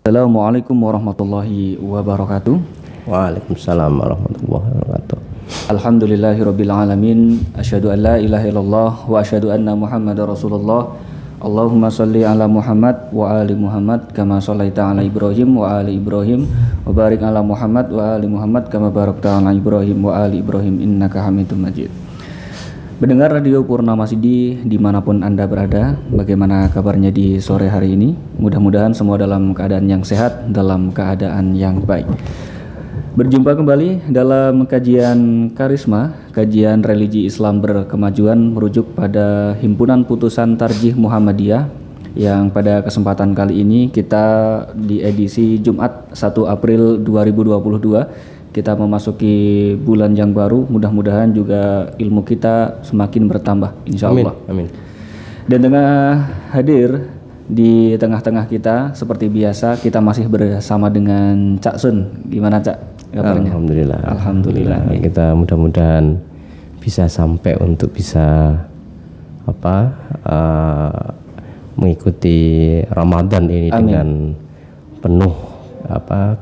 Assalamualaikum warahmatullahi wabarakatuh. Waalaikumsalam warahmatullahi wabarakatuh. Alhamdulillahirabbil alamin. Asyhadu an la ilaha illallah wa asyhadu anna Muhammadar Rasulullah. Allahumma shalli ala Muhammad wa ali Muhammad kama shallaita ala Ibrahim wa ali Ibrahim wa barik ala Muhammad wa ali Muhammad kama barakta ala Ibrahim wa ali Ibrahim innaka Hamidum Majid. Mendengar Radio Purnama Sidi dimanapun Anda berada, bagaimana kabarnya di sore hari ini? Mudah-mudahan semua dalam keadaan yang sehat, dalam keadaan yang baik. Berjumpa kembali dalam kajian Karisma, kajian religi Islam berkemajuan merujuk pada Himpunan Putusan Tarjih Muhammadiyah yang pada kesempatan kali ini kita di edisi Jumat 1 April 2022 kita memasuki bulan yang baru, mudah-mudahan juga ilmu kita semakin bertambah insyaallah. Amin. Dan tengah hadir di tengah-tengah kita seperti biasa kita masih bersama dengan Cak Sun. Gimana Cak? Kabarnya? Alhamdulillah. Kita mudah-mudahan bisa sampai untuk bisa mengikuti Ramadan ini. Amin. Dengan penuh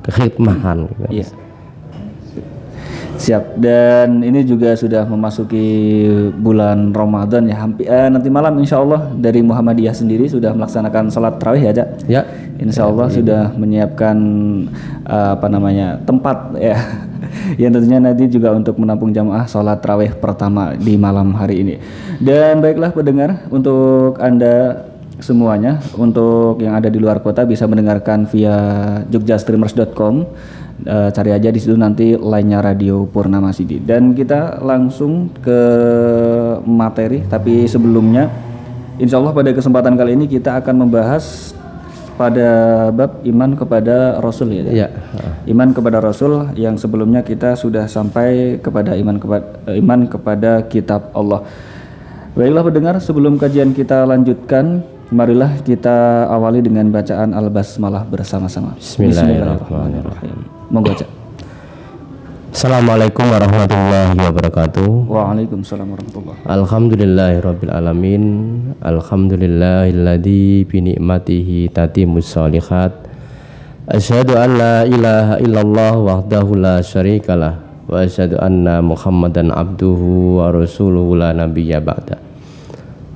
kekhidmahan. Iya. Siap. Dan ini juga sudah memasuki bulan Ramadan ya, hampir nanti malam insya Allah dari Muhammadiyah sendiri sudah melaksanakan sholat tarawih ya Cak? Ya. Insya Allah sudah menyiapkan tempat ya yang tentunya nanti juga untuk menampung jamaah sholat tarawih pertama di malam hari ini. Dan baiklah pendengar, untuk Anda semuanya, untuk yang ada di luar kota bisa mendengarkan via jogjastreamers.com. Cari aja di situ nanti line-nya Radio Purnama Sidi. Dan kita langsung ke materi, tapi sebelumnya insya Allah pada kesempatan kali ini kita akan membahas pada bab iman kepada Rasul ya. Iman kepada Rasul yang sebelumnya kita sudah sampai kepada iman kepada kitab Allah. Baiklah pendengar, sebelum kajian kita lanjutkan, marilah kita awali dengan bacaan Al-Basmalah bersama-sama. Bismillahirrahmanirrahim. Monggo Cak. Assalamualaikum warahmatullahi wabarakatuh. Waalaikumsalam warahmatullahi wabarakatuh. Alhamdulillahirabbil alamin. Alhamdulillahilladzi bi ni'matihi tatimmus shalihat. Asyhadu an la ilaha illallah wahdahu la syarikalah wa asyhadu anna Muhammadan abduhu wa rasuluhu la nabiyya ba'da.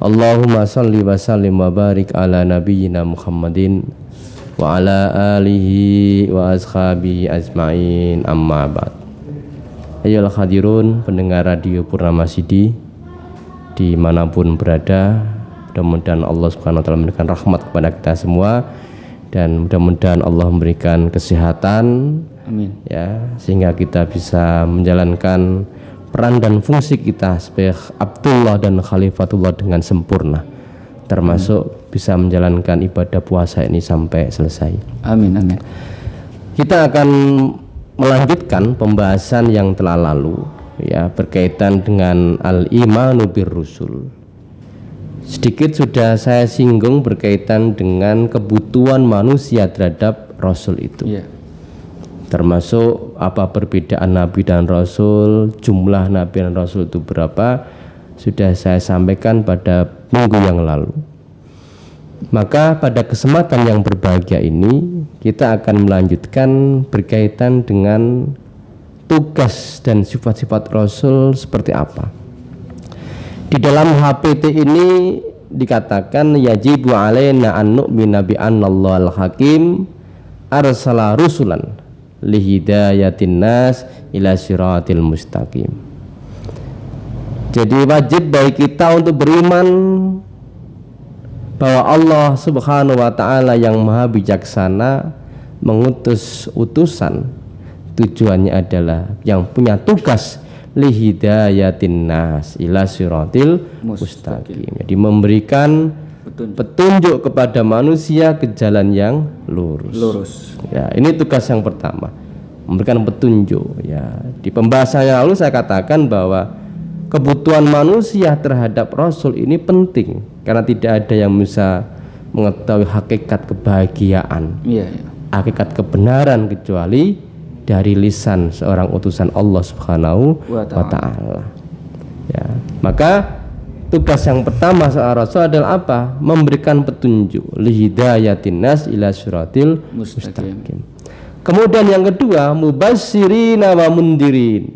Allahumma shalli wa sallim wa barik ala nabiyyina Muhammadin wa ala alihi wa ashabihi ajma'in, amma ba'd. Ayolah hadirun pendengar Radio Purnama Sidi dimanapun berada, mudah-mudahan Allah Subhanahu wa ta'ala memberikan rahmat kepada kita semua dan mudah-mudahan Allah memberikan kesehatan. Amin. Ya, sehingga kita bisa menjalankan peran dan fungsi kita sebagai Abdullah dan Khalifatullah dengan sempurna, termasuk bisa menjalankan ibadah puasa ini sampai selesai. Amin. Kita akan melanjutkan pembahasan yang telah lalu ya, berkaitan dengan al-imanu bir rusul. Sedikit sudah saya singgung berkaitan dengan kebutuhan manusia terhadap Rasul itu. Termasuk apa perbedaan Nabi dan Rasul, jumlah Nabi dan Rasul itu berapa, sudah saya sampaikan pada minggu yang lalu. Maka pada kesempatan yang berbahagia ini kita akan melanjutkan berkaitan dengan tugas dan sifat-sifat Rasul seperti apa. Di dalam HPT ini dikatakan yajibu alaina an nu'mina bi annallahu al-hakim arsala rusulan lihidayatin nas ila siratil mustaqim. Jadi wajib bagi kita untuk beriman bahwa Allah Subhanahu wa ta'ala yang maha bijaksana mengutus utusan, tujuannya adalah yang punya tugas lihidayatin nas ila siratil mustaqim. Jadi memberikan petunjuk kepada manusia ke jalan yang lurus. Ya, ini tugas yang pertama, memberikan petunjuk. Ya, di pembahasan yang lalu saya katakan bahwa kebutuhan manusia terhadap Rasul ini penting karena tidak ada yang bisa mengetahui hakikat kebahagiaan, hakikat kebenaran kecuali dari lisan seorang utusan Allah Subhanahu wa ta'ala. Ya, maka tugas yang pertama seorang rasul adalah apa? Memberikan petunjuk lihidayatin nas ila syiratil mustaqim. Kemudian yang kedua, mubasyirina wa mundirin.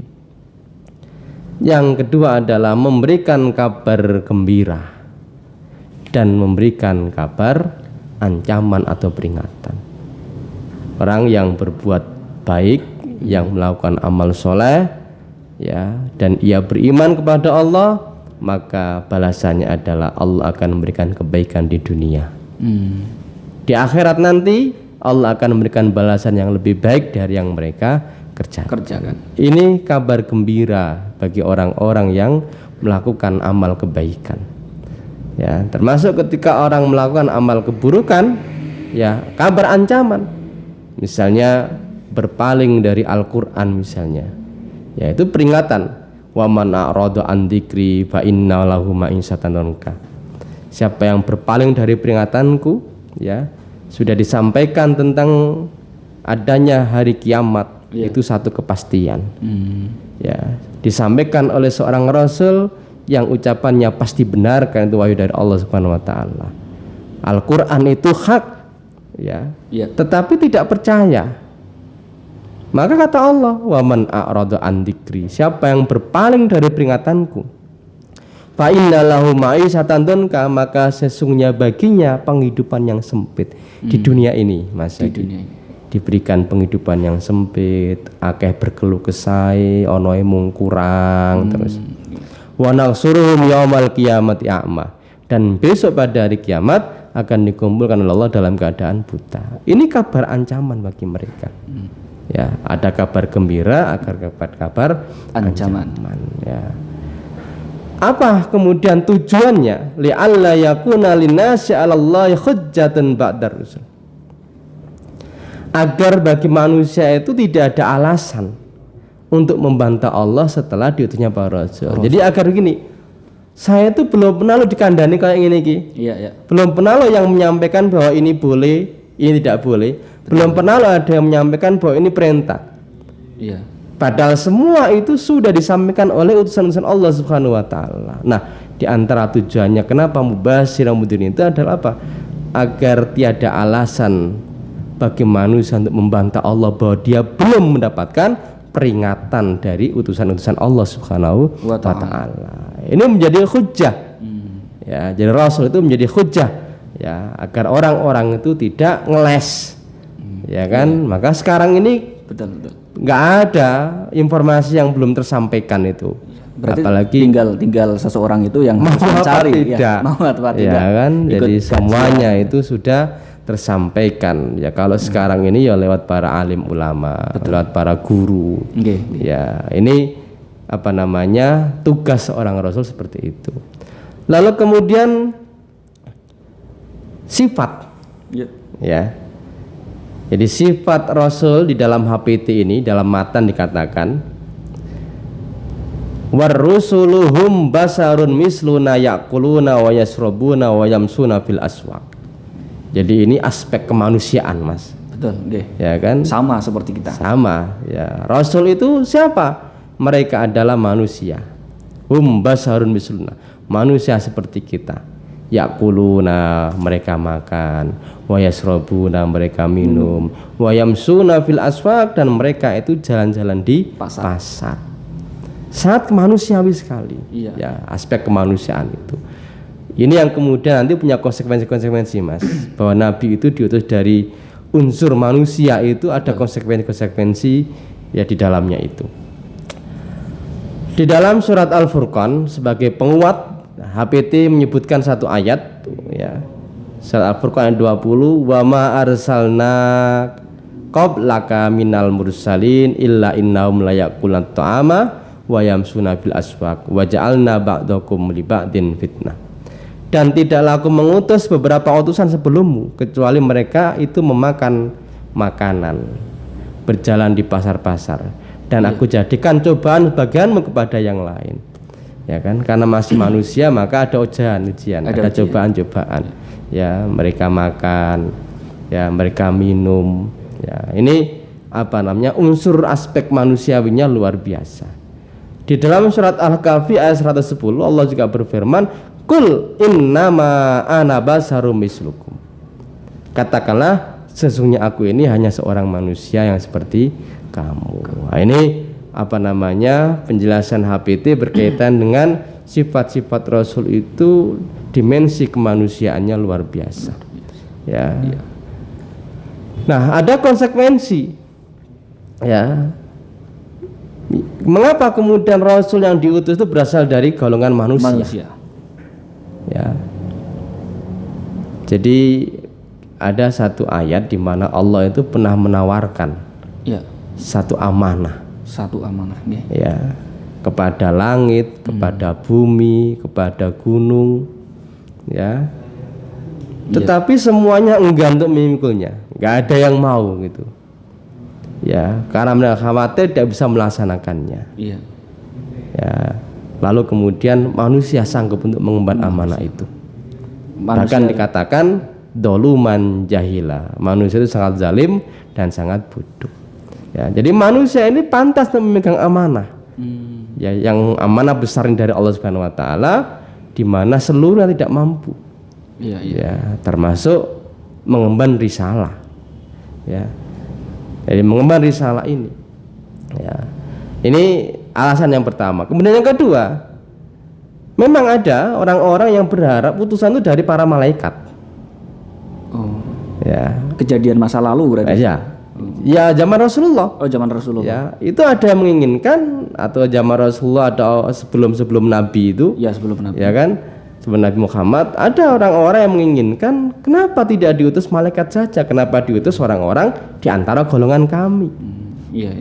Yang kedua adalah memberikan kabar gembira dan memberikan kabar ancaman atau peringatan. Orang yang berbuat baik, yang melakukan amal soleh, ya, dan ia beriman kepada Allah, maka balasannya adalah Allah akan memberikan kebaikan di dunia. Di akhirat nanti Allah akan memberikan balasan yang lebih baik dari yang mereka kerjakan. Ini kabar gembira bagi orang-orang yang melakukan amal kebaikan. Ya, termasuk ketika orang melakukan amal keburukan, ya, kabar ancaman. Misalnya berpaling dari Al-Qur'an misalnya. Ya, itu peringatan. Wa man a'rada an dzikri fa inna lahu ma'isatan dhanka. Siapa yang berpaling dari peringatanku, ya, sudah disampaikan tentang adanya hari kiamat, itu satu kepastian. Ya, disampaikan oleh seorang rasul yang ucapannya pasti benar karena itu wahyu dari Allah Subhanahu wa taala. Al-Qur'an itu hak, ya. Tetapi tidak percaya. Maka kata Allah, wa man a'rada an dzikri, siapa yang berpaling dari peringatanku, fa inna lahu ma'isatan dhanka, maka sesungguhnya baginya penghidupan yang sempit di dunia ini, Mas. Di dunia ini diberikan penghidupan yang sempit, akeh berkeluh kesah, ono mung kurang, terus wa nahsuruhum yaumal qiyamati a'ma, dan besok pada hari kiamat akan dikumpulkan oleh Allah dalam keadaan buta. Ini kabar ancaman bagi mereka. Ya, ada kabar gembira, agar kabar ancaman. Ya. Apa kemudian tujuannya? Li'alla yakuna linnasi 'alallahi hujjatan ba'dar rusul. Agar bagi manusia itu tidak ada alasan untuk membantah Allah setelah diutusnya para rasul. Jadi agar begini, saya itu belum pernah lo dikandani kayak gini Ki. Iya. Belum pernah lo yang menyampaikan bahwa ini boleh, ini tidak boleh. Belum pernah lo ada yang menyampaikan bahwa ini perintah. Iya. Padahal semua itu sudah disampaikan oleh utusan-utusan Allah Subhanahu wa taala. Nah, di antara tujuannya kenapa mubasyir mudirin itu adalah apa? Agar tiada alasan bagi manusia untuk membantah Allah bahwa dia belum mendapatkan peringatan dari utusan-utusan Allah Subhanahu wa taala. Ini menjadi hujjah. Ya, jadi Rasul itu menjadi hujjah, ya, agar orang-orang itu tidak ngeles. Ya kan, maka sekarang ini betul. Nggak ada informasi yang belum tersampaikan itu. Berarti apalagi tinggal seseorang itu yang mencari, mau atau tidak. Ya kan, jadi semuanya itu sudah tersampaikan. Ya kalau sekarang ini ya lewat para alim ulama, lewat para guru. Ya ini apa namanya, tugas seorang rasul seperti itu. Lalu kemudian sifat, ya. Jadi sifat Rasul di dalam HPT ini, dalam matan dikatakan warrusuluhum basarun misluna yakuluna wa yasrabuna wa yamsuna fil aswaq. Jadi ini aspek kemanusiaan, Mas. Betul, ya kan? Sama seperti kita. Sama, ya. Rasul itu siapa? Mereka adalah manusia. Hum basarun misluna, manusia seperti kita. Yakuluna, mereka makan, wa yasrabuna, mereka minum, wa yamsuna fil aswaq, dan mereka itu jalan-jalan di pasar. Sangat manusiawi sekali. Ya, aspek kemanusiaan itu. Ini yang kemudian nanti punya konsekuensi-konsekuensi, Mas. Bahwa Nabi itu diutus dari unsur manusia, itu ada konsekuensi-konsekuensi ya di dalamnya itu. Di dalam surat Al-Furqan sebagai penguat, HPT menyebutkan satu ayat, ya. Surat Al-Furqan ayat 20, wa ma arsalna qablaka minal mursalin illa innahum la yaqulan ta'ama wa yamsuna fil aswaq wa ja'alna ba'dakum li ba'din fitnah. Dan tidaklah aku mengutus beberapa utusan sebelummu kecuali mereka itu memakan makanan, berjalan di pasar-pasar, dan aku jadikan cobaan bagianmu kepada yang lain. Ya kan, karena masih manusia maka ada ujian, ada cobaan-cobaan. Ya, mereka makan, ya, mereka minum. Ya, ini apa namanya, unsur aspek manusiawinya luar biasa. Di dalam surat Al-Kahfi ayat 110 Allah juga berfirman, Kul innama ana basarum mislukum. Katakanlah sesungguhnya aku ini hanya seorang manusia yang seperti kamu. Nah, ini apa namanya penjelasan HPT berkaitan dengan sifat-sifat Rasul itu, dimensi kemanusiaannya luar biasa. Ya. Nah, ada konsekuensi. Ya. Mengapa kemudian Rasul yang diutus itu berasal dari golongan manusia? Ya. Jadi ada satu ayat di mana Allah itu pernah menawarkan satu amanah. Ya, kepada langit, kepada bumi, kepada gunung, ya. Tetapi semuanya enggan untuk memikulnya, nggak ada yang mau gitu. Ya, karena mereka khawatir tidak bisa melaksanakannya. Ya, lalu kemudian manusia sanggup untuk mengemban amanah itu. Bahkan dikatakan doluman jahila, manusia itu sangat zalim dan sangat bodoh. Ya, jadi manusia ini pantas untuk memegang amanah. Ya, yang amanah besar dari Allah Subhanahu wa taala, di mana seluruhnya tidak mampu. Ya, termasuk mengemban risalah. Ya. Jadi mengemban risalah ini. Ya. Ini alasan yang pertama. Kemudian yang kedua, memang ada orang-orang yang berharap putusan itu dari para malaikat. Ya, kejadian masa lalu berarti. Ya, zaman Rasulullah. Zaman Rasulullah. Ya, itu ada yang menginginkan, atau zaman Rasulullah atau sebelum Nabi itu. Ya, sebelum Nabi. Ya kan? Sebelum Nabi Muhammad ada orang-orang yang menginginkan, kenapa tidak diutus malaikat saja? Kenapa diutus orang-orang di antara golongan kami? Ya.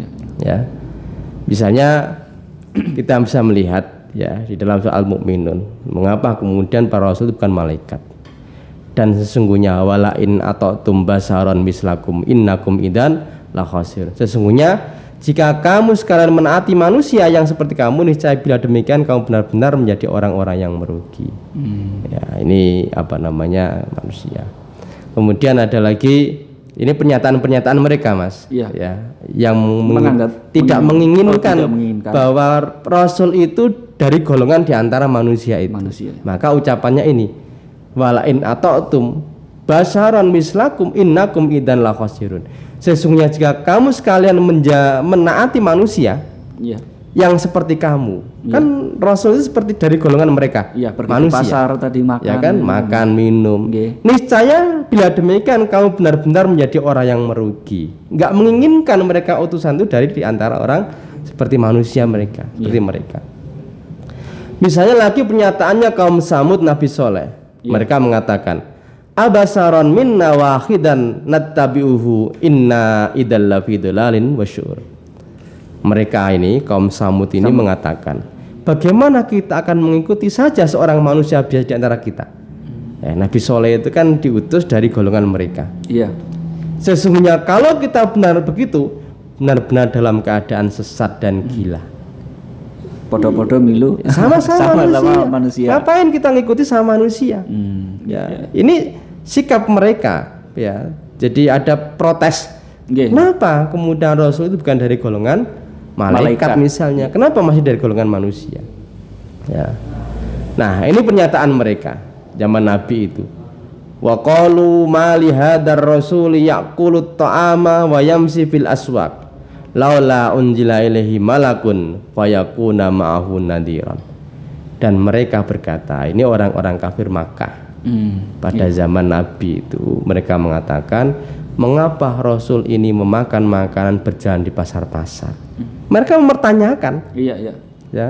Misalnya kita bisa melihat ya di dalam soal Mukminun, mengapa kemudian para rasul itu bukan malaikat? Dan sesungguhnya walain atau tumbasaron mislakum innakum idan la khasir. Sesungguhnya jika kamu sekalian menaati manusia yang seperti kamu, niscaya bila demikian kamu benar-benar menjadi orang-orang yang merugi. Ya, ini apa namanya manusia. Kemudian ada lagi, ini pernyataan-pernyataan mereka, Mas. Ya, yang tidak menginginkan bahwa Rasul itu dari golongan di antara manusia itu. Maka ucapannya ini, walain ata'tum basaran mislakum innakum idan la khasirun. Sesungguhnya jika kamu sekalian menaati manusia yang seperti kamu, kan Rasul itu seperti dari golongan mereka, pergi manusia. Ke pasar tadi makan, ya kan, makan minum. Niscaya bila demikian kamu benar-benar menjadi orang yang merugi. Nggak menginginkan mereka utusan itu dari di antara orang seperti manusia mereka, seperti mereka. Misalnya lagi pernyataannya kaum Samud Nabi Soleh, mereka mengatakan, abasaron minna wahidan nattabi'uhu inna idalla fi dhalalin wasyur. Mereka ini kaum Samud ini mengatakan, bagaimana kita akan mengikuti saja seorang manusia biasa di antara kita? Nabi Soleh itu kan diutus dari golongan mereka. Sesungguhnya kalau kita benar begitu, benar-benar dalam keadaan sesat dan gila. Podo-podo milu sama manusia. Ngapain kita ngikuti sama manusia? Ini sikap mereka, ya. Jadi ada protes. Kenapa kemudian Rasul itu bukan dari golongan malaikat misalnya? Kenapa masih dari golongan manusia? Ya. Nah, ini pernyataan mereka zaman Nabi itu. Wa qalu ma li hadzal rasul ya'kulu ta'ama wa yamsi fil aswaq. Laula unjila ilaihi malakun fayakuna ma'ahu nadhiran. Dan mereka berkata, ini orang-orang kafir Makkah. Pada zaman Nabi itu mereka mengatakan, mengapa Rasul ini memakan makanan berjalan di pasar-pasar? Mereka mempertanyakan, ya,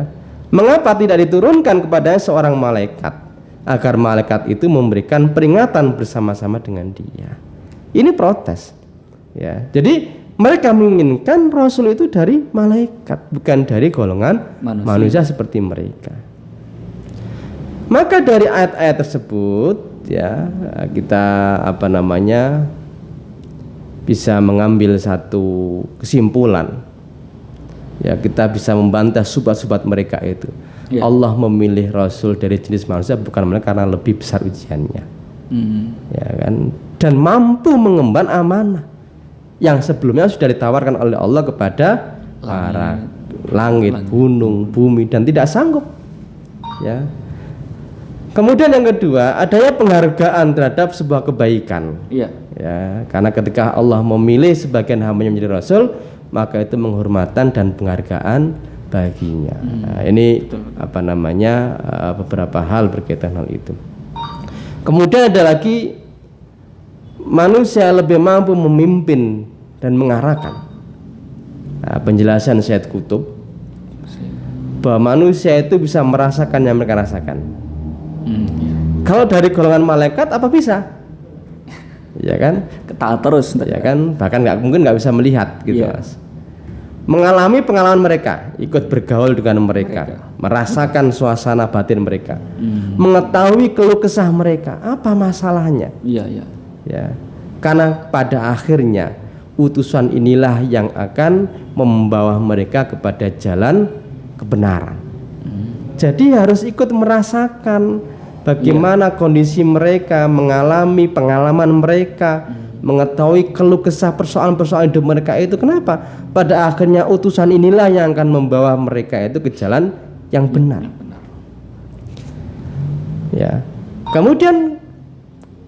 mengapa tidak diturunkan kepadanya seorang malaikat agar malaikat itu memberikan peringatan bersama-sama dengan dia? Ini protes, ya. Jadi mereka menginginkan Rasul itu dari malaikat, bukan dari golongan manusia seperti mereka. Maka dari ayat-ayat tersebut, ya, kita bisa mengambil satu kesimpulan. Ya, kita bisa membantah subhat-subhat mereka itu. Allah memilih Rasul dari jenis manusia bukan mereka karena lebih besar ujiannya, ya kan, dan mampu mengemban amanah yang sebelumnya sudah ditawarkan oleh Allah kepada para langit, gunung, bumi, dan tidak sanggup. Ya. Kemudian yang kedua, adanya penghargaan terhadap sebuah kebaikan. Iya. Ya, karena ketika Allah memilih sebagian hambanya menjadi rasul, maka itu penghormatan dan penghargaan baginya. Nah, ini apa namanya beberapa hal berkaitan hal itu. Kemudian ada lagi, manusia lebih mampu memimpin dan mengarahkan. Nah, penjelasan Syed Qutb bahwa manusia itu bisa merasakan yang mereka rasakan. Kalau dari golongan malaikat apa bisa? Ya kan? Ketaat terus. Ya kan? Bahkan mungkin nggak bisa melihat gitu, Iya. Mas. Mengalami pengalaman mereka, ikut bergaul dengan mereka, merasakan suasana batin mereka, mengetahui keluh kesah mereka, apa masalahnya? Iya, iya. Ya, karena pada akhirnya utusan inilah yang akan membawa mereka kepada jalan kebenaran. Jadi harus ikut merasakan bagaimana kondisi mereka, mengalami pengalaman mereka, mengetahui keluh kesah persoalan-persoalan hidup mereka itu. Kenapa? Pada akhirnya utusan inilah yang akan membawa mereka itu ke jalan yang benar. Ya. Kemudian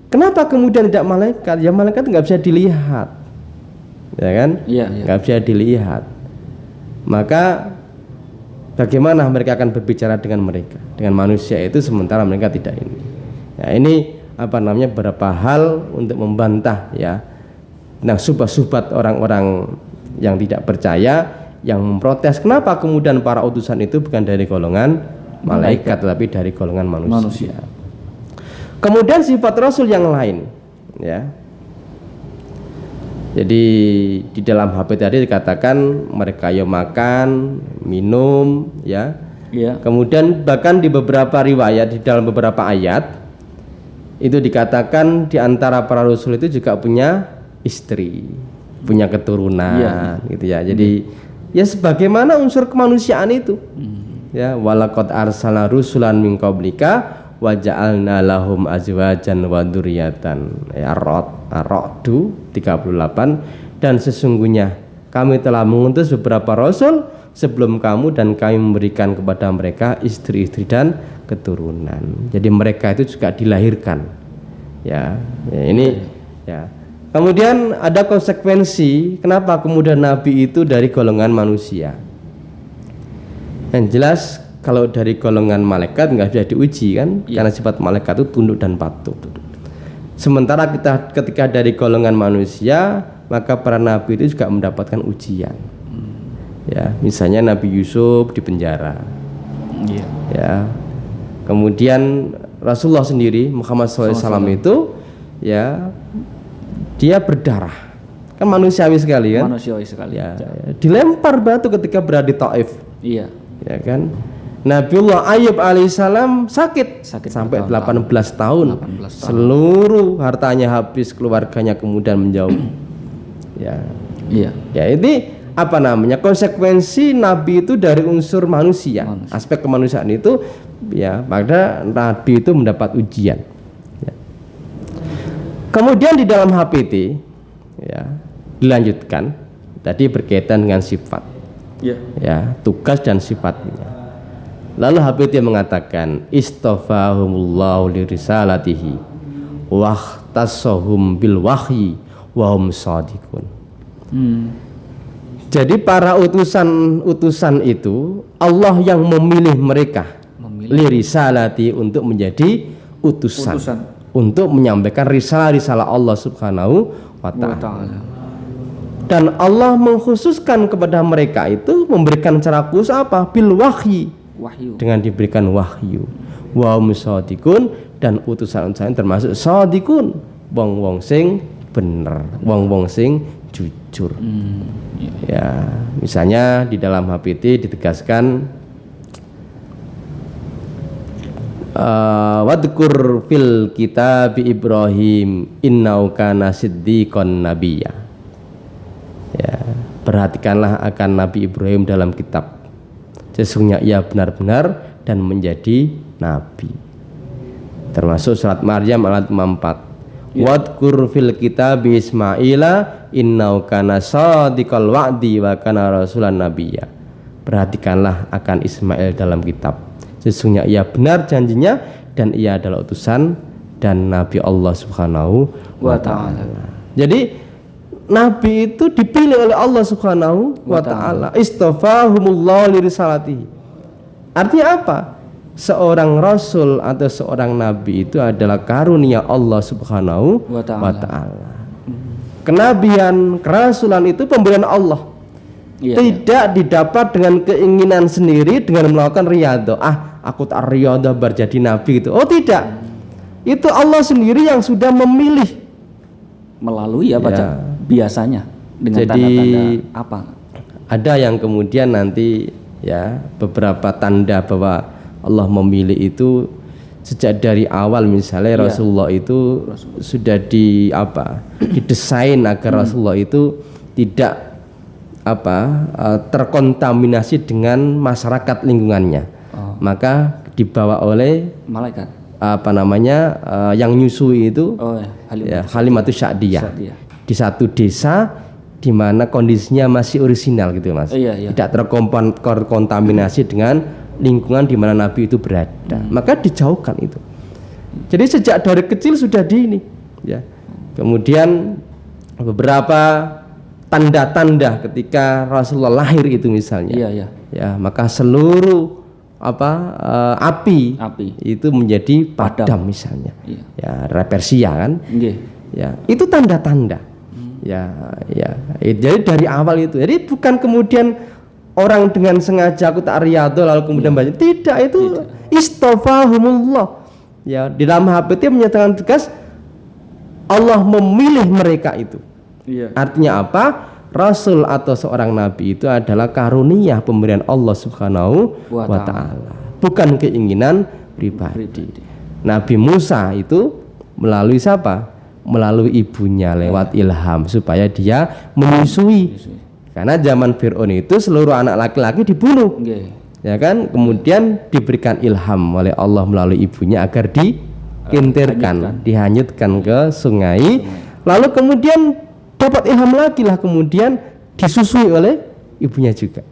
kenapa kemudian tidak malaikat? Ya malaikat nggak bisa dilihat, ya kan? Iya, iya. Nggak bisa dilihat. Maka bagaimana mereka akan berbicara dengan mereka, dengan manusia itu sementara mereka tidak ini. Ya, ini apa namanya beberapa hal untuk membantah ya, nah subhat-subhat orang-orang yang tidak percaya, yang memprotes kenapa kemudian para utusan itu bukan dari golongan malaikat tetapi dari golongan manusia. Kemudian sifat rasul yang lain ya. Jadi di dalam HP tadi dikatakan mereka ya makan, minum ya. Iya. Kemudian bahkan di beberapa riwayat, di dalam beberapa ayat itu dikatakan di antara para rasul itu juga punya istri, punya keturunan, gitu ya. Jadi ya sebagaimana unsur kemanusiaan itu. Ya, walaqad arsalna rusulan min qablika wa ja'alna lahum azwajan wa dzurriyyatan. Ya, Ar-Ra'd 38. Dan sesungguhnya kami telah mengutus beberapa rasul sebelum kamu dan kami memberikan kepada mereka istri-istri dan keturunan. Jadi mereka itu juga dilahirkan. Ya, ini ya. Kemudian ada konsekuensi kenapa kemudian nabi itu dari golongan manusia. Yang jelas kalau dari golongan malaikat nggak bisa diuji kan, karena sifat malaikat itu tunduk dan patuh. Sementara ketika dari golongan manusia, maka para nabi itu juga mendapatkan ujian. Ya, misalnya Nabi Yusuf di penjara. Ya. Kemudian Rasulullah sendiri Muhammad SAW itu ya dia berdarah. Kan manusiawi sekali kan? Manusiawi sekali. Ya, dilempar batu ketika berada di Taif. Iya. Ya kan? Nabiullah Ayub alaihissalam sakit sampai 18 tahun. Seluruh hartanya habis, keluarganya kemudian menjauh. Ya. Iya. Ya, ini apa namanya? Konsekuensi nabi itu dari unsur manusia. Aspek kemanusiaan itu ya, maka nabi itu mendapat ujian. Ya. Kemudian di dalam HPT ya, dilanjutkan tadi berkaitan dengan sifat. Ya, tugas dan sifatnya. Lalu HPT mengatakan istafahumullahu lirisalatihi wahtasahum bil wahyi wa hum shadiqun. Jadi para utusan itu Allah yang memilih mereka lirisalati untuk menjadi utusan. Untuk menyampaikan risalah Allah Subhanahu wa ta'ala. Dan Allah mengkhususkan kepada mereka itu memberikan cara khusus apa? Bil wahyi. Dengan diberikan wahyu. Wa hum shadiqun, dan utusan-utusan termasuk shadiqun, wong-wong sing bener, wong-wong sing jujur. Ya, misalnya di dalam HPT ditegaskan wadkur fil kitab Ibrahim innau kana siddiqon nabiyya. Ya, perhatikanlah akan Nabi Ibrahim dalam kitab. Sesungguhnya ia benar-benar dan menjadi nabi. Termasuk surat Maryam ayat 4. Wadkur fil kitab Ismaila innau kana shadiqal wa'di wa kana rasulan nabiyya. Perhatikanlah akan Ismail dalam kitab. Sesungguhnya ia benar janjinya dan ia adalah utusan dan nabi Allah Subhanahu wa taala. Jadi nabi itu dipilih oleh Allah Subhanahu wa taala. Istafahumullah li risalatihi. Artinya apa? Seorang rasul atau seorang nabi itu adalah karunia Allah Subhanahu wa taala. Kenabian, kerasulan itu pemberian Allah. Tidak didapat dengan keinginan sendiri dengan melakukan riyadhah. Aku tak riyadhah biar jadi nabi gitu. Oh tidak. Itu Allah sendiri yang sudah memilih melalui apa biasanya dengan jadi, tanda-tanda apa? Ada yang kemudian nanti ya beberapa tanda bahwa Allah memilih itu sejak dari awal, misalnya Rasulullah itu sudah didesain agar Rasulullah itu tidak terkontaminasi dengan masyarakat lingkungannya. Maka dibawa oleh malaikat yang nyusui itu Halimatus Sa'diyah di satu desa di mana kondisinya masih orisinal gitu Mas. Tidak terkontaminasi dengan lingkungan di mana Nabi itu berada. Maka dijauhkan itu. Jadi sejak dari kecil sudah ya. Kemudian beberapa tanda-tanda ketika Rasulullah lahir itu misalnya. Ya, maka seluruh api itu menjadi padam misalnya. Ya, repersia kan. Ya, itu tanda-tanda. Ya. Jadi dari awal itu. Jadi bukan kemudian orang dengan sengaja aku tak riyadhah lalu kemudian baca. Tidak, itu istafahumullah. Ya, di dalam HPT menyatakan tegas Allah memilih mereka itu. Artinya apa? Rasul atau seorang nabi itu adalah karunia pemberian Allah Subhanahu wa taala, bukan keinginan pribadi. Nabi Musa itu melalui siapa? Melalui ibunya lewat ilham supaya dia menyusui. Karena zaman Fir'aun itu seluruh anak laki-laki dibunuh. Ya kan? Kemudian diberikan ilham oleh Allah melalui ibunya agar dikintirkan, dihanyutkan ke sungai. Lalu kemudian dapat ilham lagi lah, kemudian disusui oleh ibunya juga.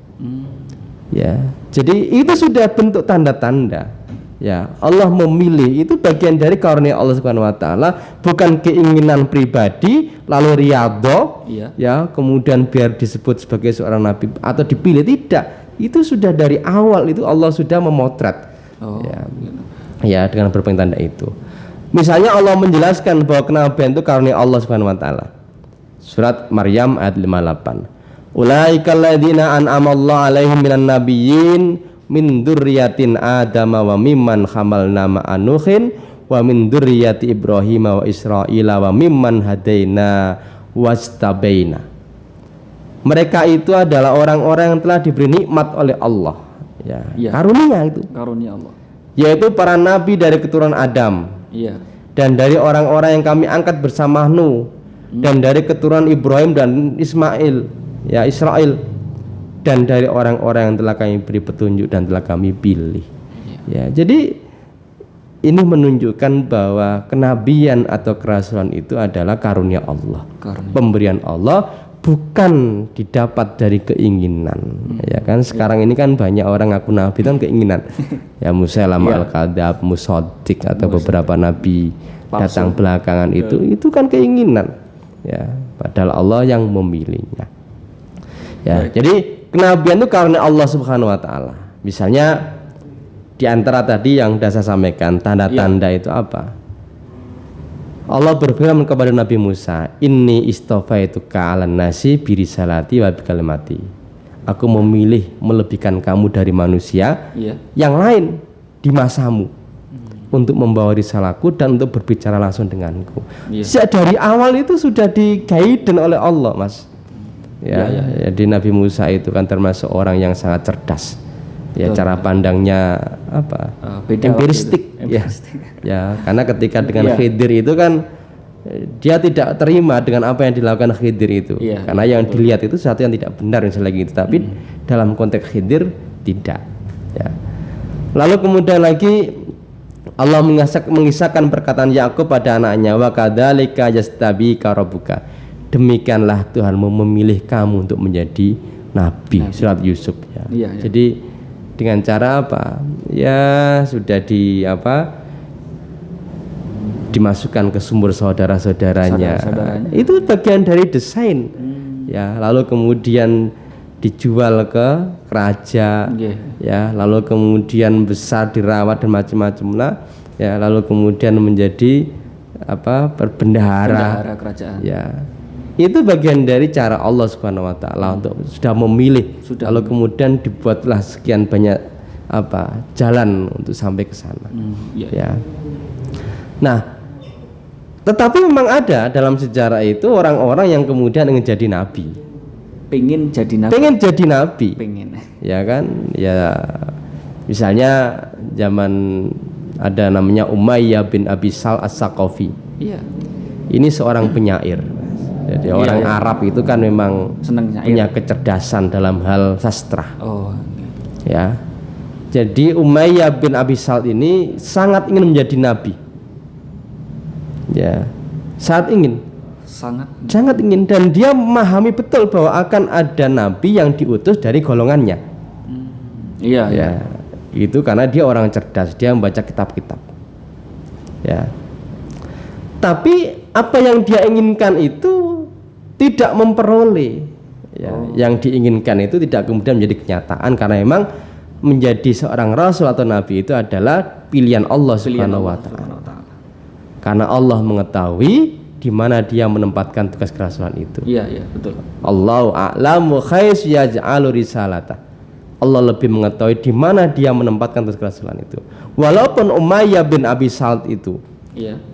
Ya, jadi itu sudah bentuk tanda-tanda. Ya, Allah memilih itu bagian dari karunia Allah Subhanahu wa taala, bukan keinginan pribadi lalu riyadhah. Ya, kemudian biar disebut sebagai seorang nabi atau dipilih, tidak. Itu sudah dari awal itu Allah sudah memotret. Ya, dengan berbagai tanda itu. Misalnya Allah menjelaskan bahwa kenabian itu karunia Allah Subhanahu wa taala. Surat Maryam ayat 58. Ulaikal ladzina an'amallahu 'alaihim minan nabiyyin min dzurriyyatin Adam wa mimman hamalna ma'an Nuhin wa min dzurriyyati Ibrahim wa Israila wa mimman hadaina wastabaina. Mereka itu adalah orang-orang yang telah diberi nikmat oleh Allah. Karunia itu. Karunia Allah. Yaitu para nabi dari keturunan Adam. Dan dari orang-orang yang kami angkat bersama Nuh. Dan dari keturunan Ibrahim dan Ismail, Israel, dan dari orang-orang yang telah kami beri petunjuk dan telah kami pilih. Jadi ini menunjukkan bahwa kenabian atau kerasulan itu adalah karunia Allah, pemberian Allah, bukan didapat dari keinginan. Ya kan, sekarang ini kan banyak orang ngaku nabi kan keinginan. Ya, Musailamah al-Kadzab, Musaddiq atau beberapa nabi datang belakangan itu kan keinginan. Ya, padahal Allah yang memilihnya. Ya, jadi kenabian itu karena Allah Subhanahu wa taala. Misalnya di antara tadi yang sudah saya sampaikan, tanda-tanda itu apa? Allah berfirman kepada Nabi Musa, "Inni istafaituka 'alan nasi bi risalati wa bi kalimati." Aku memilih melebihkan kamu dari manusia yang lain di masamu. Untuk membawa risalahku dan untuk berbicara langsung denganku. Sejak dari awal itu sudah di-guide oleh Allah, Mas. Jadi Nabi Musa itu kan termasuk orang yang sangat cerdas. Ya, cara pandangnya empiristik. Ya, karena ketika dengan Khidir itu kan dia tidak terima dengan apa yang dilakukan Khidir itu. Karena yang dilihat itu sesuatu yang tidak benar misalnya gitu. Tapi dalam konteks Khidir tidak. Ya. Lalu kemudian lagi Allah mengisahkan perkataan Yakub pada anaknya, wa kadzalika yastabika rabbuka. Demikianlah Tuhanmu memilih kamu untuk menjadi nabi. Surat Yusuf ya. Jadi dengan cara apa? Ya sudah dimasukkan ke sumur saudara-saudaranya. Saudara-saudaranya. Itu bagian dari desain. Ya, lalu kemudian dijual ke raja. Ya, lalu kemudian besar dirawat dan macam-macam lah. Ya, lalu kemudian menjadi bendahara kerajaan. Ya, itu bagian dari cara Allah Subhanahu Wa Taala untuk sudah memilih. Lalu kemudian dibuatlah sekian banyak jalan untuk sampai ke sana. Ya. Nah, tetapi memang ada dalam sejarah itu orang-orang yang kemudian ingin jadi nabi. Pengen jadi nabi. Pengen. Ya kan? Ya, misalnya zaman ada namanya Umayyah bin Abi Sal As-Saqafi. Iya. Ini seorang penyair. Jadi orang Arab itu kan memang punya kecerdasan dalam hal sastra. Ya. Jadi Umayyah bin Abi Sal ini sangat ingin menjadi nabi. Ya, sangat ingin, dan dia memahami betul bahwa akan ada nabi yang diutus dari golongannya. Ya, itu karena dia orang cerdas, dia membaca kitab-kitab. Ya, tapi apa yang dia inginkan itu tidak memperoleh. Ya, yang diinginkan itu tidak kemudian menjadi kenyataan karena memang menjadi seorang rasul atau nabi itu adalah pilihan Allah Subhanahu Wa Taala. Karena Allah mengetahui di mana dia menempatkan tugas kerasulan itu. Iya, betul. Allahu a'lamu haitsu yaj'alu risalata. Allah lebih mengetahui di mana dia menempatkan tugas kerasulan itu. Walaupun Umayyah bin Abi Salt itu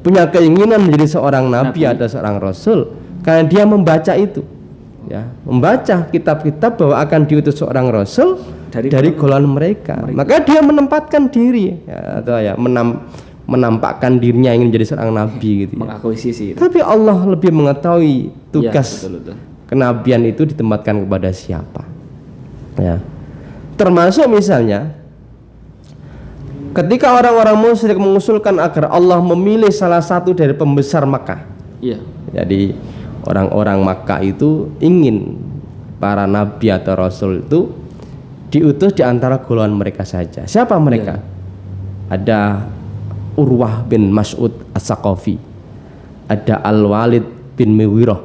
punya keinginan menjadi seorang nabi atau seorang rasul, karena dia membaca itu. Ya, membaca kitab-kitab bahwa akan diutus seorang rasul dari golongan mereka. Maka dia menempatkan diri atau menampakkan dirinya ingin menjadi seorang nabi gitu. Mengakuisisi. Tapi Allah lebih mengetahui tugas kenabian itu ditempatkan kepada siapa. Ya. Termasuk misalnya ketika orang-orang musyrik mengusulkan agar Allah memilih salah satu dari pembesar Makkah. Jadi orang-orang Makkah itu ingin para nabi atau rasul itu diutus di antara golongan mereka saja. Siapa mereka? Ada Urwah bin Mas'ud As-Saqafi, ada Al-Walid bin Mughirah.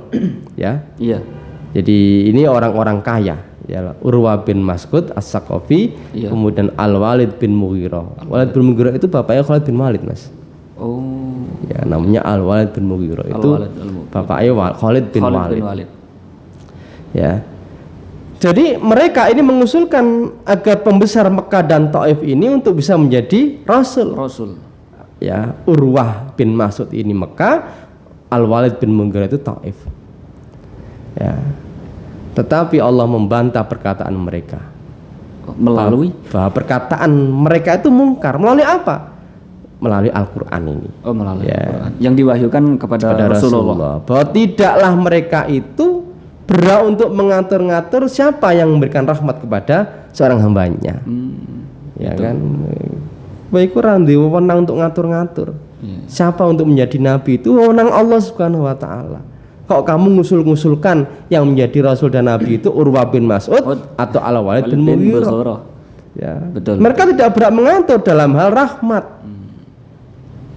Jadi ini orang-orang kaya. Ya, Urwah bin Mas'ud As-Saqafi, kemudian Al-Walid bin Mughirah. Walid bin Mughirah itu bapaknya Khalid bin Walid, Mas. Ya, namanya Al-Walid bin Mughirah itu bapaknya Khalid bin Walid. Ya. Jadi mereka ini mengusulkan agar pembesar Mekah dan Taif ini untuk bisa menjadi rasul. Ya, Urwah bin Mas'ud ini Mekah, Al-Walid bin Mughirah itu Taif. Ya. Tetapi Allah membantah perkataan mereka. Melalui bahwa perkataan mereka itu mungkar. Melalui apa? Melalui Al-Qur'an ini. Melalui Al-Qur'an yang diwahyukan kepada Rasulullah. Bahwa tidaklah mereka itu berhak untuk mengatur-ngatur siapa yang memberikan rahmat kepada seorang hambanya. Ya betul. Kan? Baik kurang wewenang untuk ngatur-ngatur. Siapa untuk menjadi nabi itu wewenang Allah Subhanahu Wa Taala. Kok kamu ngusul-ngusulkan yang menjadi rasul dan nabi itu Urwah bin Mas'ud atau Al-Walid bin Mughirah? Ya. Betul. Mereka tidak berhak mengatur dalam hal rahmat.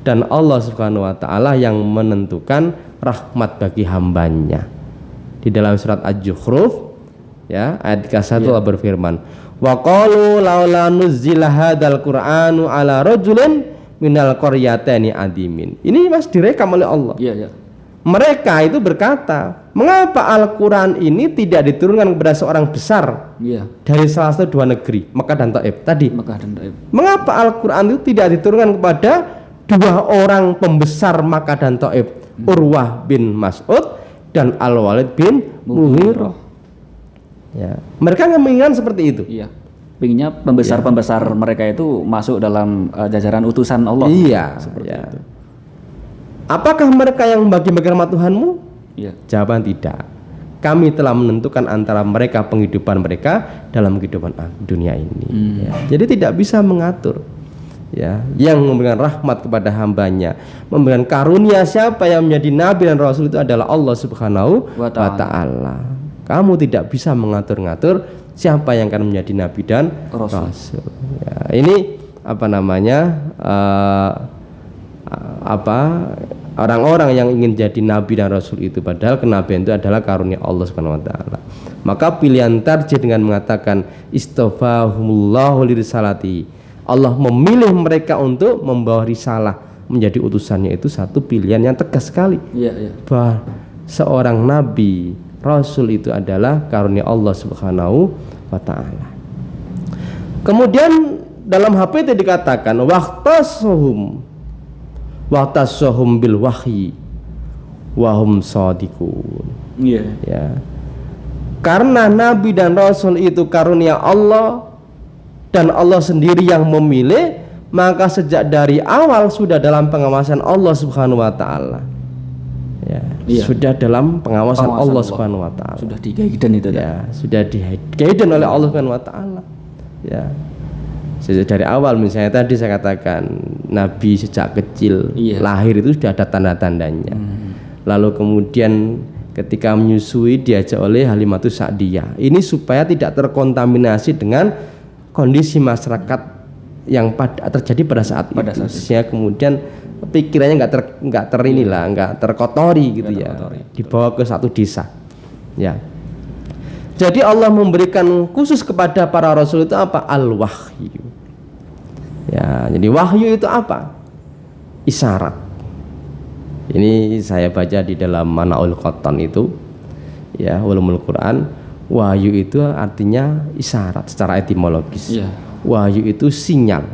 Dan Allah Subhanahu Wa Taala yang menentukan rahmat bagi hambanya. Di dalam surat Al-Zukhruf ya, ayat 31 Allah berfirman, wa qalu laula nuzzila hadzal qur'anu ala rajulin minal qaryataini adimin. Ini Mas direkam oleh Allah. Mereka itu berkata, mengapa Al-Quran ini tidak diturunkan kepada seorang besar dari salah satu dua negeri, Mekah dan Taif tadi. Mengapa Al-Quran itu tidak diturunkan kepada dua orang pembesar Mekah dan Taif, Urwah bin Mas'ud dan Al-Walid bin Mughirah? Ya, mereka menginginkan seperti itu. Pinginnya pembesar-pembesar mereka itu masuk dalam jajaran utusan Allah. Seperti itu. Apakah mereka yang membagi-bagi rahmat Tuhanmu? Jawaban tidak. Kami telah menentukan antara mereka penghidupan mereka dalam kehidupan dunia ini. Jadi tidak bisa mengatur. Ya, yang memberikan rahmat kepada hambanya, memberikan karunia siapa yang menjadi nabi dan rasul itu adalah Allah Subhanahu wa Ta'ala. Kamu tidak bisa mengatur-ngatur siapa yang akan menjadi nabi dan rasul. Ya, ini apa namanya? orang-orang yang ingin jadi nabi dan rasul itu, padahal kenabian itu adalah karunia Allah Subhanahu wa taala. Maka pilihan tarjih dengan mengatakan istafahumullahu lirisalati, Allah memilih mereka untuk membawa risalah, menjadi utusannya, itu satu pilihan yang tegas sekali. Bahwa seorang nabi rasul itu adalah karunia Allah Subhanahu wa taala. Kemudian dalam HPT dikatakan waqtasahum bil wahyi wa hum shadiqun. Ya. Karena nabi dan rasul itu karunia Allah dan Allah sendiri yang memilih, maka sejak dari awal sudah dalam pengawasan Allah Subhanahu wa taala. Ya, sudah dalam pengawasan Allah Subhanahu wa taala. Sudah di-guidance itu ya, sudah di-guidance oleh Allah Subhanahu wa taala. Ya. Sejak dari awal, misalnya tadi saya katakan nabi sejak kecil lahir itu sudah ada tanda-tandanya. Lalu kemudian ketika menyusui diajak oleh Halimatus Sa'diyah. Ini supaya tidak terkontaminasi dengan kondisi masyarakat yang terjadi pada saat itu. Sehingga kemudian pikirannya nggak terkotori gitu ya. Dibawa ke satu desa. Ya. Jadi Allah memberikan khusus kepada para rasul itu apa? Al-wahyu. Ya, jadi wahyu itu apa? Isyarat. Ini saya baca di dalam Manaul Qattan itu, ya, Ulumul Quran. Wahyu itu artinya isyarat secara etimologis. Wahyu itu sinyal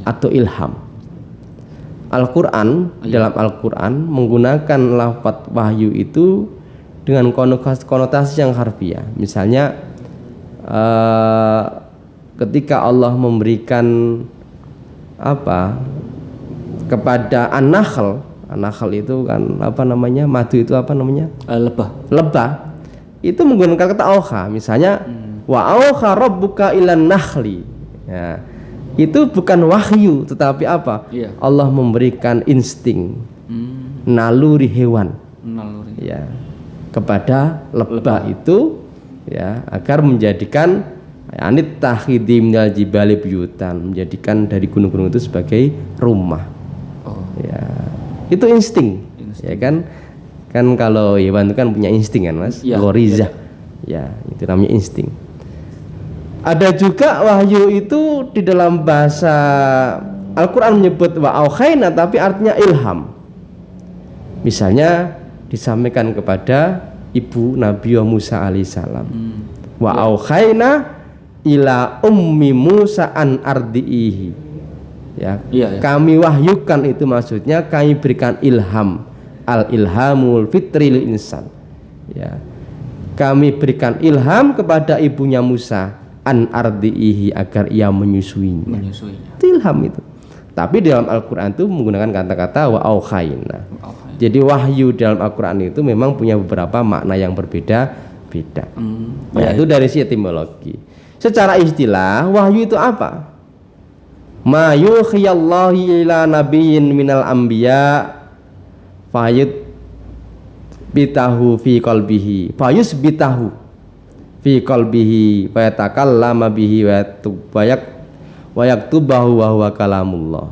atau ilham. Al-Quran, dalam Al-Quran menggunakan lafaz wahyu itu dengan konotasi yang harfiah. Misalnya ketika Allah memberikan kepada An-Nahl itu kan madu itu lebah itu menggunakan kata auha. Misalnya wa auha rabbuka ilan nahli, ya, itu bukan wahyu tetapi Allah memberikan insting, naluri hewan, ya, kepada lebah itu, ya, agar menjadikan anit takhidi minal jibali buyutan, menjadikan dari gunung-gunung itu sebagai rumah. Ya, itu insting. Ya kan kalau hewan itu kan punya insting kan, Mas, goriza. Ya, itu namanya insting. Ada juga wahyu itu di dalam bahasa Al-Quran menyebut wa aukhayna, tapi artinya ilham. Misalnya disampaikan kepada ibu Nabi Musa alaihissalam, wa aukhayna ila ummi Musa an ardiihi, ya, kami wahyukan, itu maksudnya kami berikan ilham, al ilhamul fitri lil insan, ya, kami berikan ilham kepada ibunya Musa an ardiihi, agar ia menyusuinya. Itu ilham itu. Tapi dalam Al-Quran itu menggunakan kata-kata wa aukhayna. Jadi wahyu dalam Al-Quran itu memang punya beberapa makna yang berbeda-beda. Itu dari sisi etimologi. Secara istilah wahyu itu apa? Ma yukhiyallahu ila nabiyyin minal anbiya fayud bitahu fi qalbihi fayus bitahu fi qalbihi wa yatakallama bihi wa yaktubahu wa huwa kalamullah.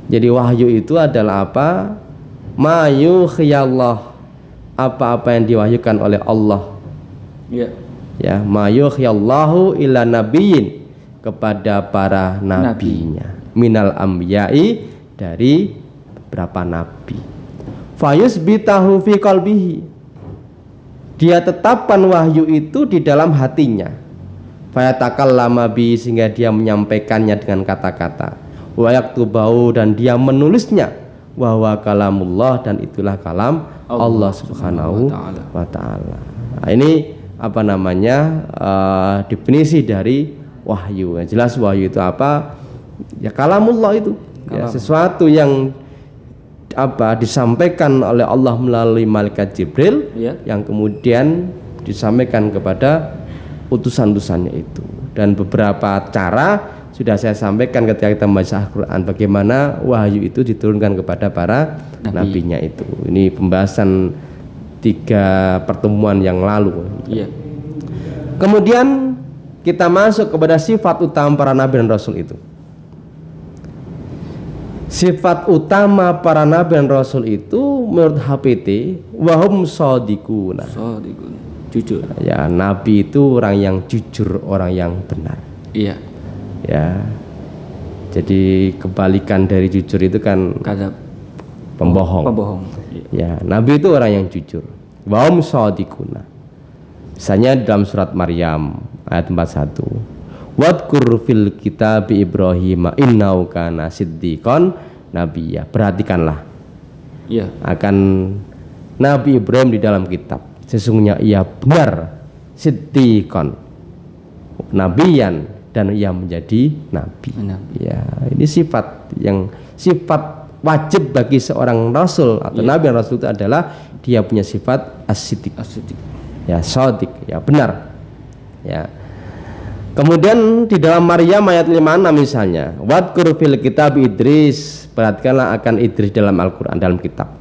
Jadi wahyu itu adalah apa? Ma yukhiyallah, apa-apa yang diwahyukan oleh Allah. Ya, ma yukhiyallahu ila nabiyyin, kepada para nabinya, minal ambiyai, dari beberapa nabi. Fayus bitahu fi qalbihi, dia tetapkan wahyu itu di dalam hatinya. Fayatakallama bi, sehingga dia menyampaikannya dengan kata-kata. Wa yaktubahu, dan dia menulisnya. Wa huwa kalamullah, dan itulah kalam Allah Subhanahu wa taala. Nah, ini definisi dari wahyu. Jelas wahyu itu apa? Ya kalamullah itu. Ya, sesuatu yang disampaikan oleh Allah melalui malaikat Jibril, yang kemudian disampaikan kepada utusan-utusannya itu. Dan beberapa cara sudah saya sampaikan ketika kita membaca Al-Quran, bagaimana wahyu itu diturunkan kepada para nabinya itu. Ini pembahasan 3 pertemuan yang lalu. Kemudian kita masuk kepada sifat utama para nabi dan rasul itu. Sifat utama para nabi dan rasul itu menurut HPT wahum shadiquna. Shadiqun, jujur. Ya, nabi itu orang yang jujur, orang yang benar. Iya. Ya. Jadi kebalikan dari jujur itu kan Kadzab, pembohong. pembohong. Iya. Ya, nabi itu orang yang jujur. Wahum shadiquna. Misalnya dalam surat Maryam ayat 41. Wadkur fil kitabi Ibrahim innahu kana siddiqan nabiyya. Perhatikanlah. Iya. Akan Nabi Ibrahim di dalam kitab. Sesungguhnya ia benar siddiqan, nabiyan, dan ia menjadi nabi. Ya, ini sifat wajib bagi seorang rasul atau nabi dan rasul itu adalah dia punya sifat as-siddiq. Ya, shadiq, ya benar. Ya. Kemudian di dalam Maryam ayat 56 misalnya, wadkur fil kitab Idris, perhatikanlah akan Idris dalam Al-Qur'an, dalam kitab.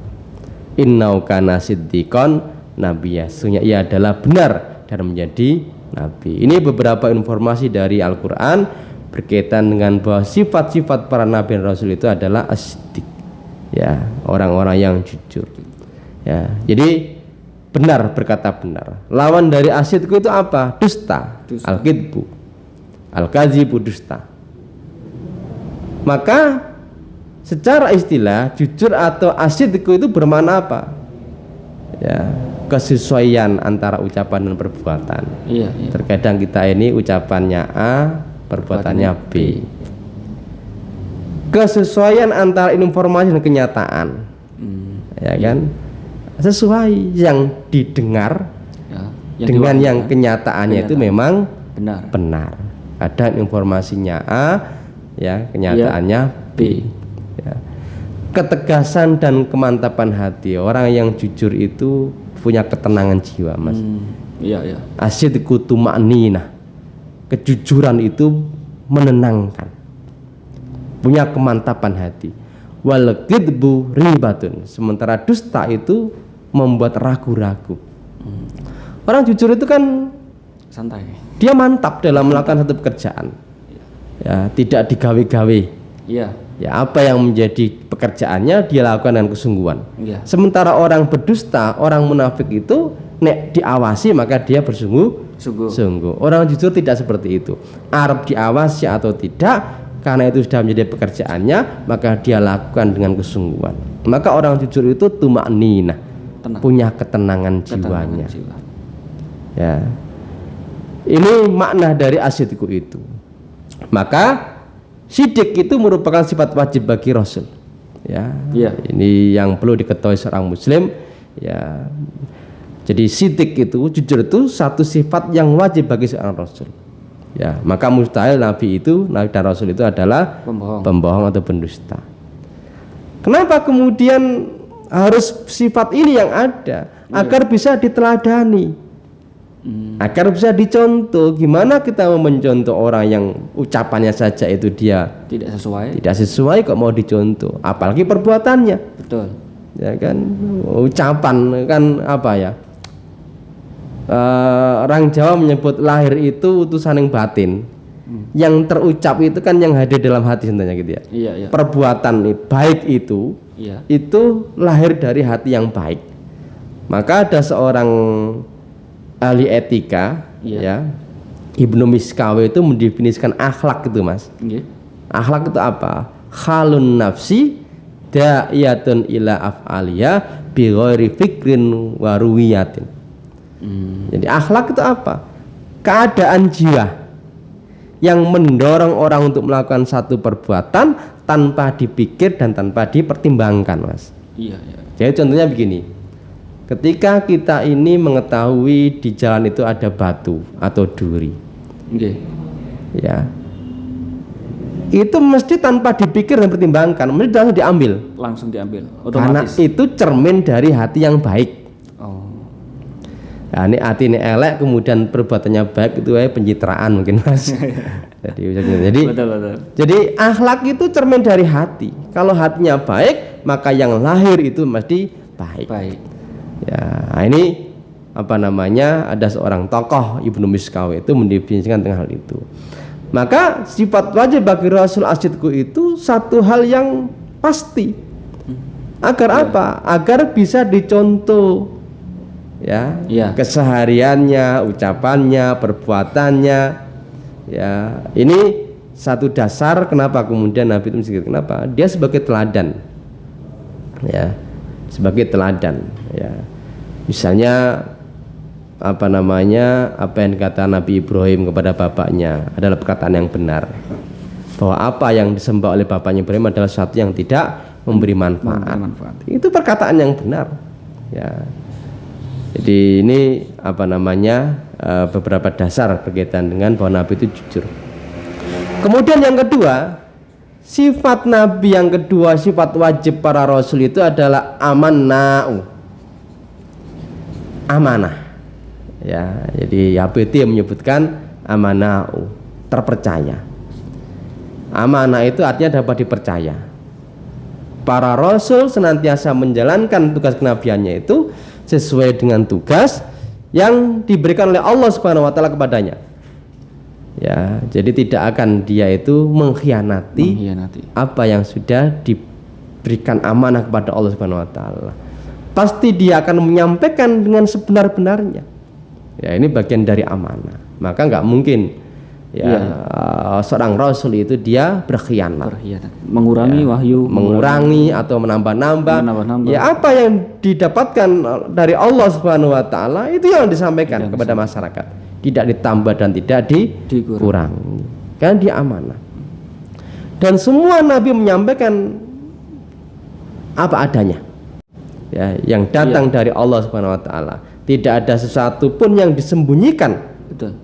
Innau kana siddiqan nabiyya, sesungguhnya ia adalah benar dan menjadi nabi. Ini beberapa informasi dari Al-Qur'an berkaitan dengan bahwa sifat-sifat para nabi dan rasul itu adalah as-siddiq. Ya, orang-orang yang jujur. Ya, jadi benar, berkata benar. Lawan dari as-sidq itu apa? Dusta. Al-kidbu. Al-kadzibu, dusta. Maka secara istilah jujur atau as-sidq itu bermakna apa? Ya, kesesuaian antara ucapan dan perbuatan. Iya. Terkadang kita ini ucapannya A, perbuatannya B. Kesesuaian antara informasi dan kenyataan. Ya kan? Sesuai yang didengar ya, dengan yang kenyataannya itu memang benar. Ada informasinya A, ya, kenyataannya B. Ya. Ketegasan dan kemantapan hati, orang yang jujur itu punya ketenangan jiwa, Mas. Iya. As-sidqu tuma'ninah. Kejujuran itu menenangkan, punya kemantapan hati. Wal kidbu ribatun, sementara dusta itu membuat ragu-ragu. Orang jujur itu kan santai, dia mantap dalam melakukan satu pekerjaan. Ya, tidak digawe-gawe. Iya. Ya, apa yang menjadi pekerjaannya dia lakukan dengan kesungguhan. Iya. Sementara orang berdusta, orang munafik itu nek diawasi maka dia bersungguh-sungguh. Orang jujur tidak seperti itu. Arab diawasi atau tidak, karena itu sudah menjadi pekerjaannya, maka dia lakukan dengan kesungguhan. Maka orang jujur itu tumakninah, punya ketenangan jiwanya. Ya. Ini makna dari as-sidqu itu. Maka siddiq itu merupakan sifat wajib bagi rasul. Ya. Ini yang perlu diketahui seorang muslim. Ya. Jadi siddiq itu, jujur itu satu sifat yang wajib bagi seorang rasul. Ya, maka mustahil nabi dan rasul itu adalah pembohong atau pendusta. Kenapa kemudian harus sifat ini yang ada? Agar bisa diteladani. Agar bisa dicontoh. Gimana kita mau mencontoh orang yang ucapannya saja itu dia tidak sesuai kok mau dicontoh, apalagi perbuatannya. Betul. Ya kan, ucapan kan apa ya? Orang Jawa menyebut lahir itu utusan yang batin. Yang terucap itu kan yang hadir dalam hati sebenarnya gitu ya. Iya. Perbuatan baik itu lahir dari hati yang baik. Maka ada seorang ahli etika, ya, Ibnu Miskawi itu mendefinisikan akhlak itu, Mas. Akhlak itu apa? Halun nafsi da'iyatun ila af'aliya bi ghairi fikrin wa ruwiyatin. Jadi akhlak itu apa? Keadaan jiwa yang mendorong orang untuk melakukan satu perbuatan tanpa dipikir dan tanpa dipertimbangkan, Mas. Iya. Jadi contohnya begini. Ketika kita ini mengetahui di jalan itu ada batu atau duri, ya, itu mesti tanpa dipikir dan pertimbangkan, mesti langsung diambil, otomatis. Karena itu cermin dari hati yang baik. Nah, ini hati ini elek, kemudian perbuatannya baik, itu pencitraan mungkin, Mas. Jadi akhlak itu cermin dari hati. Kalau hatinya baik, maka yang lahir itu mesti baik. Ya, ini apa namanya? Ada seorang tokoh Ibnu Miskawi itu mendefinisikan tentang hal itu. Maka sifat wajib bagi Rasul as-sidqu itu satu hal yang pasti. Agar apa? Agar bisa dicontoh, ya, kesehariannya, ucapannya, perbuatannya. Ya, ini satu dasar kenapa kemudian Nabi itu mesti, kenapa? Dia sebagai teladan, ya, sebagai teladan, ya. Misalnya apa yang dikata Nabi Ibrahim kepada bapaknya adalah perkataan yang benar, bahwa apa yang disembah oleh bapaknya Ibrahim adalah sesuatu yang tidak memberi manfaat. Itu perkataan yang benar, ya. Jadi ini beberapa dasar berkaitan dengan bahwa Nabi itu jujur. Kemudian yang kedua, sifat Nabi yang kedua, sifat wajib para rasul itu adalah amanah. Ya, jadi HBT menyebutkan amanah, terpercaya. Amanah itu artinya dapat dipercaya. Para rasul senantiasa menjalankan tugas kenabiannya itu sesuai dengan tugas yang diberikan oleh Allah Subhanahu wa taala kepadanya. Ya, jadi tidak akan dia itu mengkhianati apa yang sudah diberikan amanah kepada Allah Subhanahu wa taala. Pasti dia akan menyampaikan dengan sebenar-benarnya. Ya, ini bagian dari amanah. Maka nggak mungkin seorang rasul itu dia berkhianat, mengurangi wahyu, mengurangi atau menambah-nambah. Ya, apa yang didapatkan dari Allah Subhanahu wa taala itu yang disampaikan kepada masyarakat, tidak ditambah dan tidak dikurangi. Karena dia amanah. Dan semua nabi menyampaikan apa adanya. Ya, yang datang dari Allah Subhanahu wa taala. Tidak ada sesuatu pun yang disembunyikan. Betul.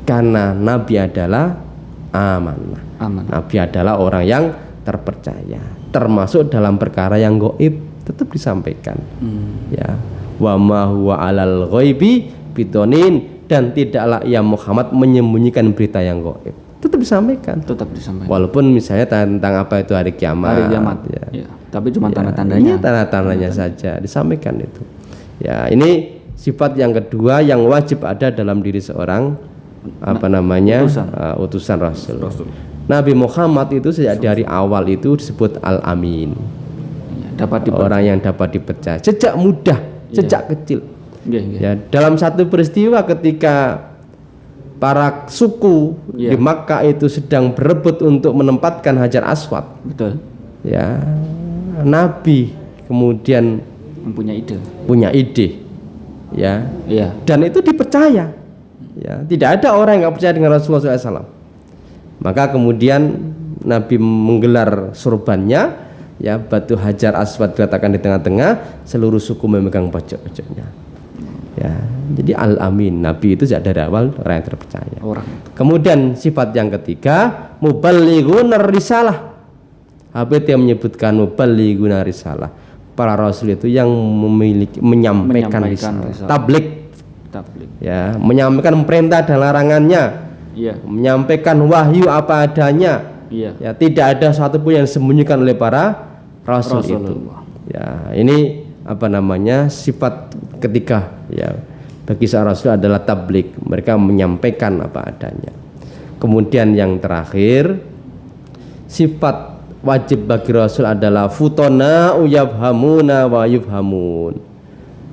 Karena Nabi adalah amanah. Nabi adalah orang yang terpercaya, termasuk dalam perkara yang gaib tetap disampaikan. Ya, wa ma huwa alal ghaibi bitonin, dan tidaklah ia Muhammad menyembunyikan berita yang gaib, tetap disampaikan. Walaupun misalnya tentang apa itu hari kiamat, ya. Tapi cuma tanda-tandanya. Tanda-tandanya saja disampaikan itu. Ya, ini sifat yang kedua yang wajib ada dalam diri seorang utusan Rasul. Nabi Muhammad itu sejak dari awal itu disebut Al-Amin, orang yang dapat dipercaya sejak muda, sejak kecil. Ya, dalam satu peristiwa ketika para suku di Makkah itu sedang berebut untuk menempatkan Hajar Aswad. Betul. Ya, Nabi kemudian punya ide. Ya. Dan itu dipercaya. Ya, tidak ada orang yang nggak percaya dengan Rasulullah SAW. Maka kemudian Nabi menggelar surbannya, ya, batu Hajar Aswad diletakkan di tengah-tengah, seluruh suku memegang pojok-pojoknya. Ya, jadi Al-Amin, Nabi itu sejak dari awal orang yang terpercaya. Kemudian sifat yang ketiga, muballighuna risalah. HBT menyebutkan muballighuna risalah. Para rasul itu yang menyampaikan risalah. Tabligh. Ya, menyampaikan perintah dan larangannya, menyampaikan wahyu apa adanya. Ya, tidak ada satupun yang disembunyikan oleh para rasul itu. Ya, ini sifat ketiga, ya, bagi seorang rasul adalah tabligh, mereka menyampaikan apa adanya. Kemudian yang terakhir, sifat wajib bagi rasul adalah futona yafhamuna wa yufhamun.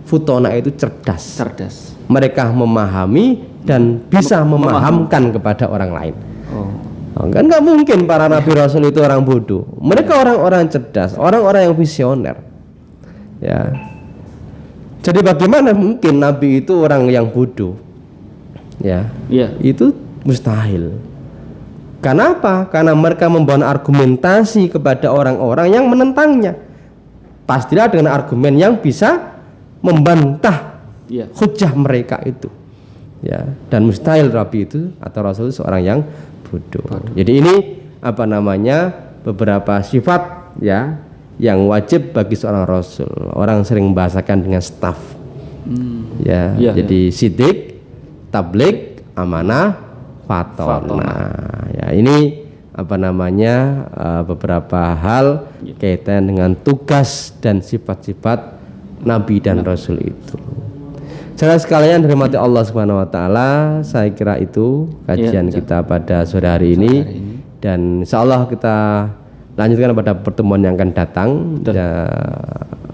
Futona itu cerdas. Mereka memahami dan bisa memahamkan kepada orang lain. Kan nggak mungkin para nabi rasul itu orang bodoh. Mereka orang-orang cerdas, orang-orang yang visioner. Ya. Jadi bagaimana mungkin nabi itu orang yang bodoh? Ya. Itu mustahil. Kenapa? Karena mereka membangun argumentasi kepada orang-orang yang menentangnya. Pastilah dengan argumen yang bisa membantah hujah mereka itu. Ya, dan mustahil Nabi itu atau Rasul itu seorang yang bodoh. Jadi ini beberapa sifat, ya, yang wajib bagi seorang Rasul. Orang sering membahasakan dengan staff. Jadi sidik, tabligh, amanah, fatona. Ya, ini beberapa hal kaitan dengan tugas dan sifat-sifat Nabi dan Rasul itu. Saudara sekalian dirahmati Allah Subhanahu wa taala, saya kira itu kajian kita pada sore hari ini. Dan insyaallah kita lanjutkan pada pertemuan yang akan datang. Ya,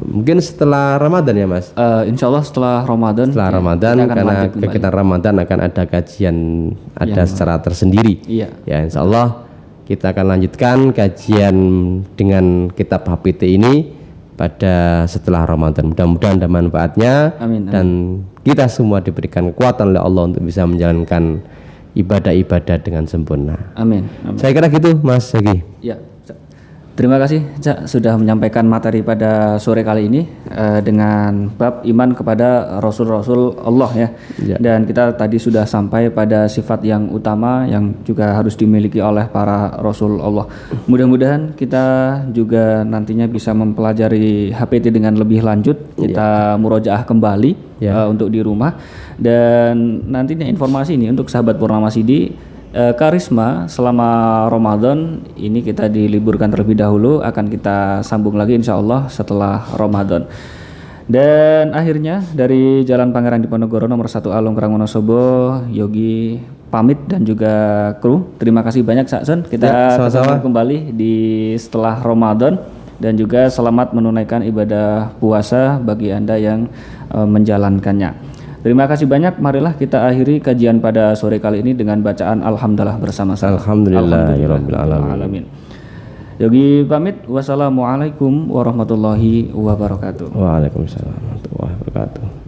mungkin setelah Ramadan ya Mas. Insya Allah setelah Ramadan. Setelah Ramadan, kita akan karena lanjut kembali. kegiatan Ramadan akan ada kajian ada secara tersendiri. Iya. Ya Insya Allah kita akan lanjutkan kajian dengan kitab HPT ini pada setelah Ramadan. Mudah-mudahan ada manfaatnya. Amin, amin. Dan kita semua diberikan kekuatan oleh Allah untuk bisa menjalankan ibadah-ibadah dengan sempurna. Amin. Amin. Saya kira gitu Mas Zaki. Ya, terima kasih Cak sudah menyampaikan materi pada sore kali ini dengan bab iman kepada Rasul-Rasul Allah ya. Ya. Dan kita tadi sudah sampai pada sifat yang utama yang juga harus dimiliki oleh para Rasul Allah. Mudah-mudahan kita juga nantinya bisa mempelajari HPT dengan lebih lanjut. Kita murojaah kembali untuk di rumah. Dan nantinya informasi ini untuk sahabat Purnama Sidi, Karisma selama Ramadan ini kita diliburkan terlebih dahulu, akan kita sambung lagi insya Allah setelah Ramadan. Dan akhirnya dari Jalan Pangeran Diponegoro nomor 1 Alung Wonosobo, Yogi pamit dan juga kru. Terima kasih banyak Saksun. Kita ketemu kembali di setelah Ramadan, dan juga selamat menunaikan ibadah puasa bagi Anda yang menjalankannya. Terima kasih banyak. Marilah kita akhiri kajian pada sore kali ini dengan bacaan Alhamdulillah bersama-sama. Alhamdulillahirabbil alamin. Yogi pamit. Wassalamualaikum warahmatullahi wabarakatuh. Waalaikumsalam warahmatullahi wabarakatuh.